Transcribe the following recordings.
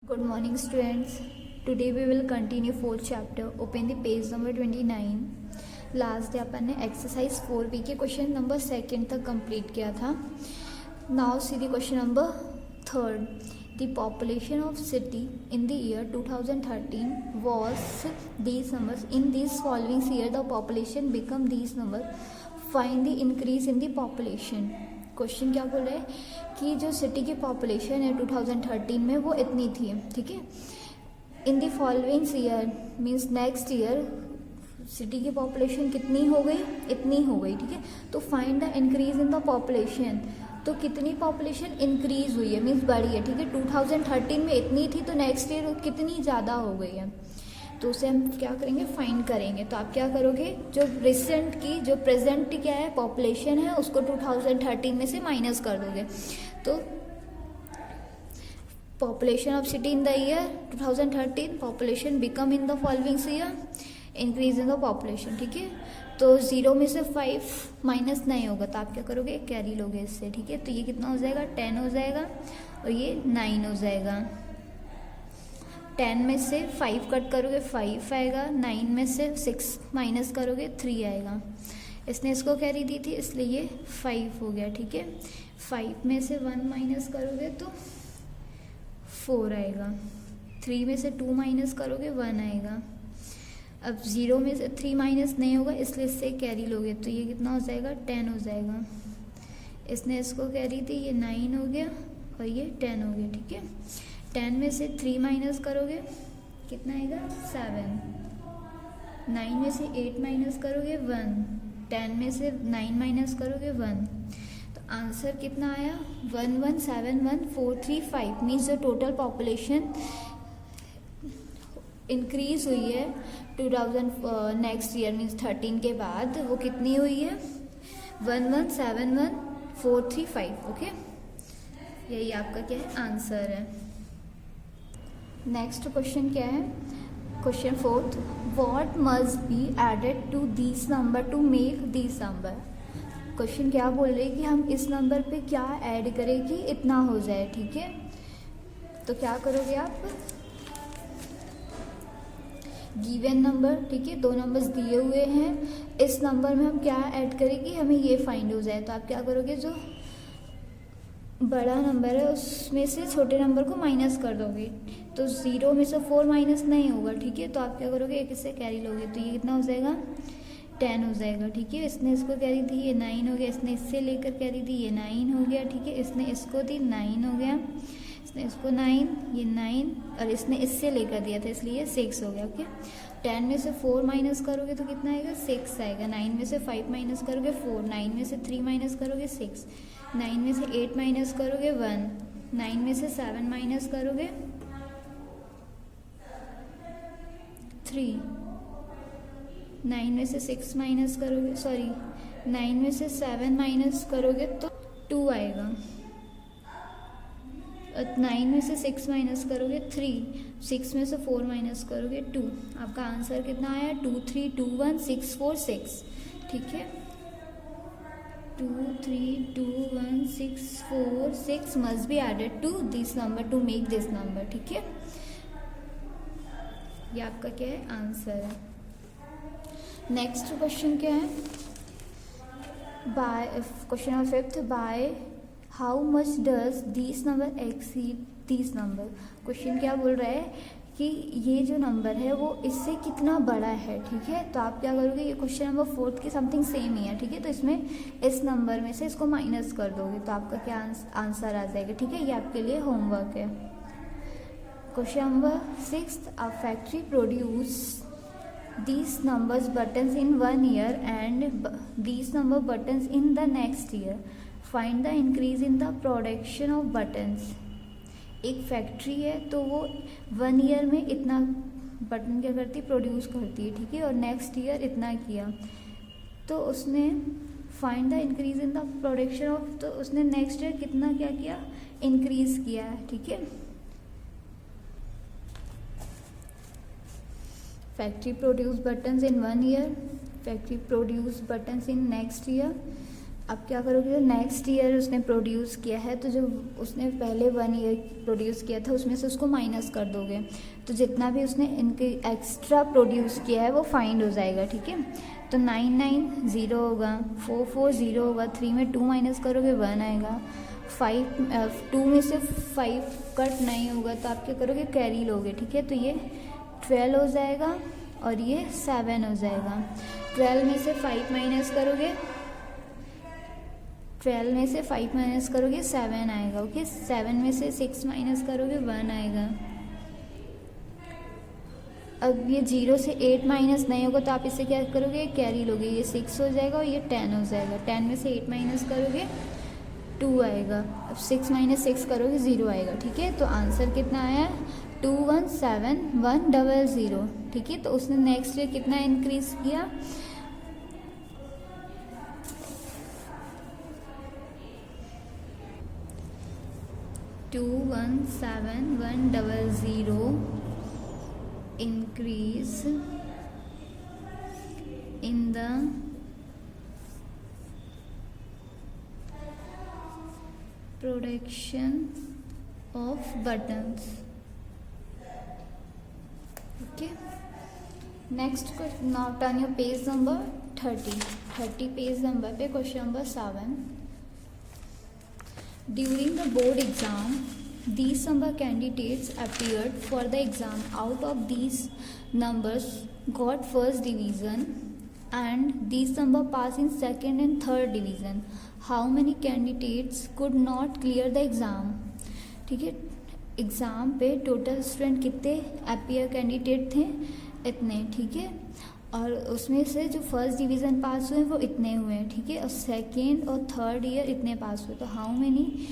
Good morning, students. Today we will continue fourth chapter. Open the page number 29. Last day अपन ने exercise 4B के question number second तक complete किया था. Now see the question number third. The population of city in the year 2013 was these numbers. In these following year the population become these numbers. Find the increase in the population. Question क्या बोल रहे हैं कि जो city की population है 2013 में वो इतनी थी, ठीक है. In the following year means next year city की पॉपुलेशन कितनी हो गई, इतनी हो गई, ठीक है. तो find the increase in the population. तो कितनी पॉपुलेशन इंक्रीज हुई है मीन्स बढ़ी है, ठीक है. 2013 में इतनी थी तो नेक्स्ट ईयर कितनी ज़्यादा हो गई है, तो उसे हम क्या करेंगे, फाइंड करेंगे. तो आप क्या करोगे, जो रिसेंट की जो प्रेजेंट क्या है पॉपुलेशन है उसको 2013 में से माइनस कर दोगे. तो population of city in the year 2013 population become in the following year increase in the population, ठीक है. तो 0 में से 5 माइनस नहीं होगा तो आप क्या करोगे, कैरी लोगे इससे, ठीक है. तो ये कितना हो जाएगा, 10 हो जाएगा और ये 9 हो जाएगा. 10 में से 5 कट करोगे 5 आएगा, 9 में से 6 माइनस करोगे 3 आएगा. इसने इसको कैरी दी थी इसलिए ये 5 हो गया, ठीक है. 5 में से 1 माइनस करोगे तो 4 आएगा. 3 में से 2 माइनस करोगे 1 आएगा. अब 0 में से 3 माइनस नहीं होगा इसलिए इससे कैरी लोगे तो ये कितना हो जाएगा, 10 हो जाएगा. इसने इसको कैरी दी, ये 9 हो गया और ये 10 हो गया, ठीक है. 10 में से 3 माइनस करोगे कितना आएगा, 7. 9 में से 8 माइनस करोगे 1. 10 में से 9 माइनस करोगे 1. तो आंसर कितना आया, 1171435. मीन्स जो टोटल पॉपुलेशन इंक्रीज हुई है 2000 नेक्स्ट ईयर मीन्स 13 के बाद वो कितनी हुई है, 1171435. ओके, यही आपका क्या है, आंसर है. नेक्स्ट क्वेश्चन क्या है, question fourth. What must be added to this number to make this number. Question क्या बोल रहे हैं कि हम इस नंबर पे क्या ऐड करें कि इतना हो जाए, ठीक है. तो क्या करोगे आप, गिवन नंबर, ठीक है, 2 नंबर्स दिए हुए हैं, इस नंबर में हम क्या ऐड करें कि हमें ये फाइंड हो जाए. तो आप क्या करोगे, जो बड़ा नंबर है उसमें से छोटे नंबर को माइनस कर दोगे. तो 0 में से 4 माइनस नहीं होगा, ठीक है. तो आप क्या करोगे, एक इससे कैरी लोगे तो ये कितना हो जाएगा, 10 हो जाएगा, ठीक है. इसने इसको कैरी दी, ये 9 हो गया. इसने इससे लेकर कैरी दी, ये 9 हो गया, ठीक है. इसने इसको दी, 9 हो गया. इसने इसको 9, ये 9 और इसने इससे लेकर दिया था इसलिए ये 6 हो गया, ओके. 10 में से 4 माइनस करोगे तो कितना आएगा, 6 आएगा. 9 में से 5 माइनस करोगे 4. 9 में से 3 माइनस करोगे 6. 9 में से 8 माइनस करोगे 1. 9 में से 7 माइनस करोगे 3. 9 में से 6 माइनस करोगे 9 में से 7 माइनस करोगे तो 2 आएगा. 9 में से 6 माइनस करोगे 3. 6 में से 4 माइनस करोगे 2. आपका आंसर कितना आया, 2 3 2 1 6 4 6, ठीक है. 2 3 2 1 6 4 6 must be added to this number to make this number, ठीक है. ये आपका क्या है, आंसर है. नेक्स्ट क्वेश्चन क्या है, by question number 5. By how much does this number exceed this number. Question क्या बोल रहा है कि ये जो नंबर है वो इससे कितना बड़ा है, ठीक है. तो आप क्या करोगे, ये क्वेश्चन नंबर 4 की समथिंग सेम ही है, ठीक है. तो इसमें इस नंबर में से इसको माइनस कर दोगे तो आपका क्या आंसर आ जाएगा, ठीक है. ये आपके लिए होमवर्क है. Question number 6. A factory produce these numbers buttons in 1 year and these number buttons in the next year. Find the increase in the production of buttons. एक फैक्ट्री है तो वो 1 ईयर में इतना बटन क्या करती है, प्रोड्यूस करती है, ठीक है. और नेक्स्ट ईयर इतना किया तो उसने find the increase in the production of, तो उसने नेक्स्ट ईयर कितना क्या किया, इंक्रीज किया है, ठीक है. Factory produce buttons in 1 year, factory produce buttons in next year. अब क्या करोगे, जो नेक्स्ट ईयर उसने प्रोड्यूस किया है तो जो उसने पहले 1 ईयर प्रोड्यूस किया था उसमें से उसको माइनस कर दोगे, तो जितना भी उसने इनके एक्स्ट्रा प्रोड्यूस किया है वो फाइंड हो जाएगा, ठीक है। तो 9 9 0 होगा, 4 4 0 होगा, 3 में 2 माइनस करोगे 1 आएगा, 2 में से 5 कट नहीं होगा तो आप क्या करोगे, कैरी लोगे, ठीक है। तो ये 12 हो जाएगा और ये 7 हो जाएगा। 12 में से 5 माइनस करोगे, 12 में से 5 माइनस करोगे 7 आएगा, ओके। 7 में से 6 माइनस करोगे 1 आएगा। अब ये 0 से 8 माइनस नहीं होगा तो आप इसे क्या करोगे, कैरी लोगे, ये 6 हो जाएगा और ये 10 हो जाएगा। 10 में से 8 माइनस करोगे 2 आएगा। अब 6 माइनस 6 करोगे 0 आएगा, ठीक है। तो आंसर कितना आया, 217100, ठीक है। तो उसने नेक्स्ट ईयर कितना इंक्रीज किया, 217100 increase in the production of buttons, okay. Next question, now turn your page number 30 page number पे question number 7. During the board exam, these number candidates appeared for the exam. Out of these numbers got first division and these number passed in second and third division. How many candidates could not clear the exam? ठीक है, exam पे total student कितने appear candidate थे, इतने, ठीक है। और उसमें से जो फर्स्ट डिवीज़न पास हुए वो इतने हुए हैं, ठीक है। और सेकेंड और थर्ड ईयर इतने पास हुए। तो how many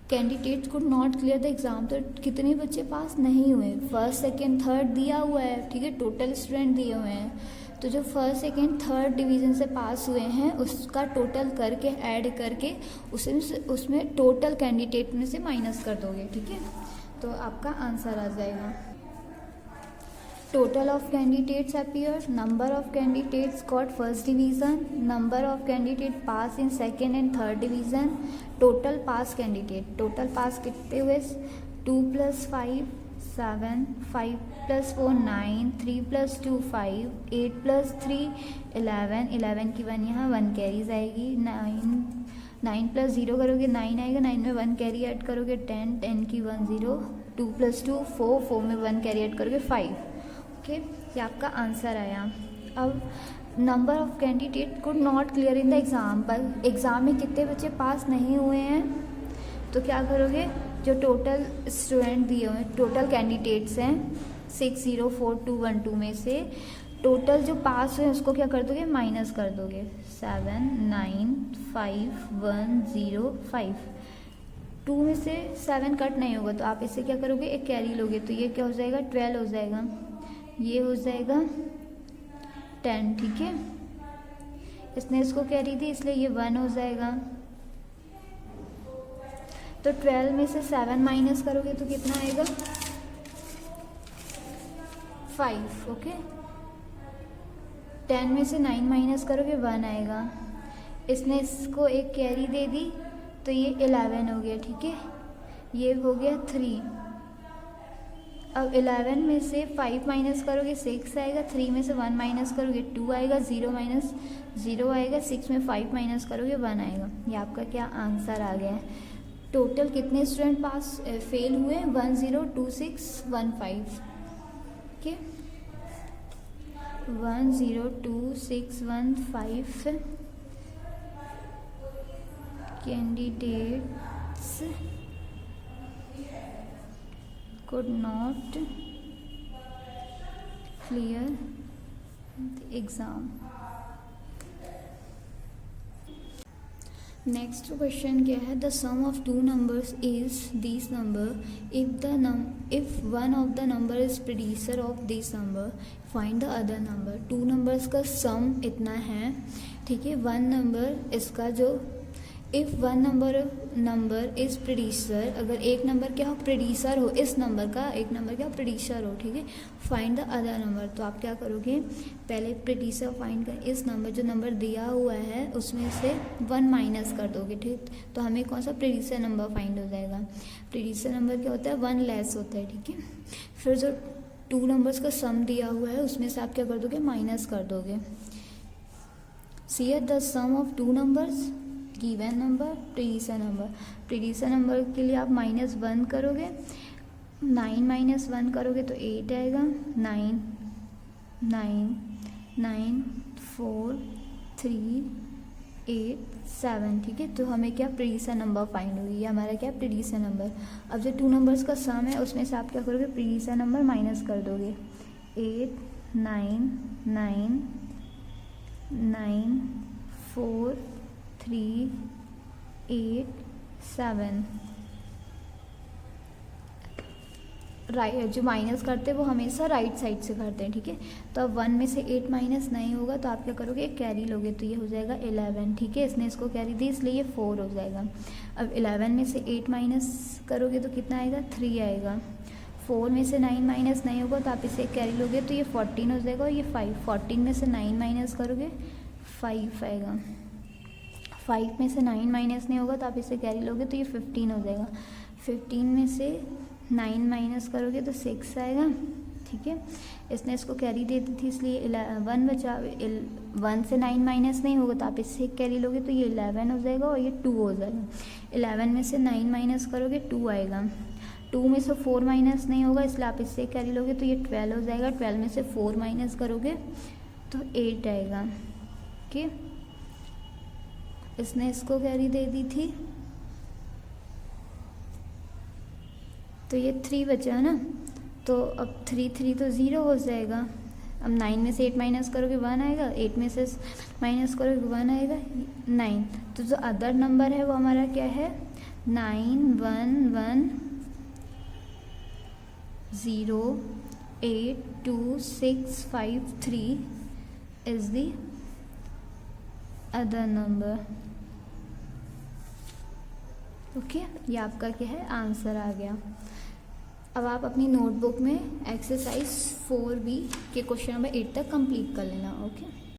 candidates could not clear the exam, तो कितने बच्चे पास नहीं हुए। फर्स्ट सेकेंड थर्ड दिया हुआ है, ठीक है, टोटल स्टूडेंट दिए हुए हैं। तो जो फर्स्ट सेकेंड थर्ड डिवीज़न से पास हुए हैं उसका टोटल करके ऐड करके उसमें टोटल कैंडिडेट में से माइनस कर दोगे, ठीक है। तो आपका आंसर आ जाएगा। Total of candidates appeared, number of candidates got first division, number of candidates pass in second and third division, total pass candidate, total pass कितने हुए, 2 + 5 7, 5 + 4 9, 3 + 2 5, 8 + 3 11, 11 की 1 यहाँ 1 कैरी जाएगी, 9 + 0 करोगे 9 आएगा, 9 में 1 कैरी ऐड करोगे 10, 10 की 1 0, 2 + 2 4, 4 में 1 कैरी ऐड करोगे 5, ओके। ये आपका आंसर आया। अब number of candidate could not clear in the exam, पर एग्ज़ाम में कितने बच्चे पास नहीं हुए हैं, तो क्या करोगे, जो टोटल स्टूडेंट दिए हुए टोटल कैंडिडेट्स हैं 604212 में से टोटल जो पास हुए उसको क्या कर दोगे, माइनस कर दोगे, 7 9 5 1 0 5। 2 में से 7 कट नहीं होगा तो आप इसे क्या करोगे, एक कैरी लोगे, तो ये क्या हो जाएगा, 12 हो जाएगा, ये हो जाएगा 10, ठीक है। इसने इसको कैरी दी इसलिए ये 1 हो जाएगा। तो 12 में से 7 माइनस करोगे तो कितना आएगा, 5, ओके। 10 में से 9 माइनस करोगे 1 आएगा। इसने इसको एक कैरी दे दी तो ये 11 हो गया, ठीक है। ये हो गया 3। अब 11 में से 5 माइनस करोगे 6 आएगा, 3 में से 1 माइनस करोगे 2 आएगा, 0 माइनस 0 आएगा, 6 में 5 माइनस करोगे 1 आएगा। ये आपका क्या आंसर आ गया है। टोटल कितने स्टूडेंट पास फेल हुए, 102615, okay. 102615 candidates could not clear the exam. Next question क्या है, the sum of two numbers is this number if one of the number is predecessor of this number find the other number. Two numbers का sum इतना है, ठीक है। One number इसका जो if one number is प्रेडिसर, अगर एक नंबर क्या हो, प्रेडिसर हो इस नंबर का, एक नंबर क्या प्रेडिसर हो, ठीक है। फाइंड द अदर नंबर, तो आप क्या करोगे, पहले प्रेडिसर फाइंड कर, इस नंबर जो नंबर दिया हुआ है उसमें से 1 माइनस कर दोगे, ठीक। तो हमें कौन सा प्रेडिसर नंबर फाइंड हो जाएगा। प्रेडिसर नंबर क्या होता है, 1 लेस होता है, ठीक है। फिर जो 2 नंबर्स का सम दिया हुआ है उसमें से आप क्या कर दोगे, माइनस कर दोगे। See the sum of 2 numbers given number predecessor number के लिए आप -1 करोगे, 9 - 1 करोगे तो 8 आएगा, 9 9 9 4 3 8 7, ठीक है। तो हमें क्या प्रेडिसर नंबर फाइंड हुई, ये हमारा क्या प्रेडिसर नंबर। अब जो 2 नंबर्स का सम है उसमें से आप क्या करोगे, प्रेडिसर नंबर माइनस कर दोगे, 8 9 9 9 4 3 8 7। राइट, जो माइनस करते हैं वो हमेशा राइट साइड से करते हैं, ठीक है। तो अब 1 में से 8 माइनस नहीं होगा तो आप क्या करोगे, कैरी लोगे, तो ये हो जाएगा 11, ठीक है। इसने इसको कैरी दी इसलिए ये 4 हो जाएगा। अब 11 में से 8 माइनस करोगे तो कितना आएगा, 3 आएगा। 4 में से 9 माइनस नहीं होगा तो आप इसे कैरी लोगे तो ये 14 हो जाएगा, और ये 5। 14 में से 9 माइनस करोगे 5 आएगा। 5 में से 9 माइनस नहीं होगा तो आप इसे कैरी लोगे तो ये 15 हो जाएगा। 15 में से 9 माइनस करोगे तो 6 आएगा, ठीक है। इसने इसको कैरी दे दी थी इसलिए 1 बचा। 1 से 9 माइनस नहीं होगा तो आप इससे कैरी लोगे तो ये 11 हो जाएगा, और ये 2 हो जाएगा। 11 में से 9 माइनस करोगे 2 आएगा। 2 में से 4 माइनस नहीं होगा इसलिए आप इससे कैरी लोगे तो ये 12 हो जाएगा। 12 में से 4 माइनस करोगे तो 8 आएगा, ओके। इसने इसको कैरी दे दी थी तो ये 3 बचा है ना, तो अब 3 3 तो 0 हो जाएगा। अब 9 में से 8 माइनस करोगे 1 आएगा, 8 में से माइनस करोगे 1 आएगा, 9। तो जो अदर नंबर है वो हमारा क्या है, 9 1 1 0 8 2 6 5 3 is the other number, okay. ये आपका क्या है, आंसर आ गया। अब आप अपनी नोटबुक में एक्सरसाइज 4B के क्वेश्चन नंबर 8 तक कंप्लीट कर लेना, ओके।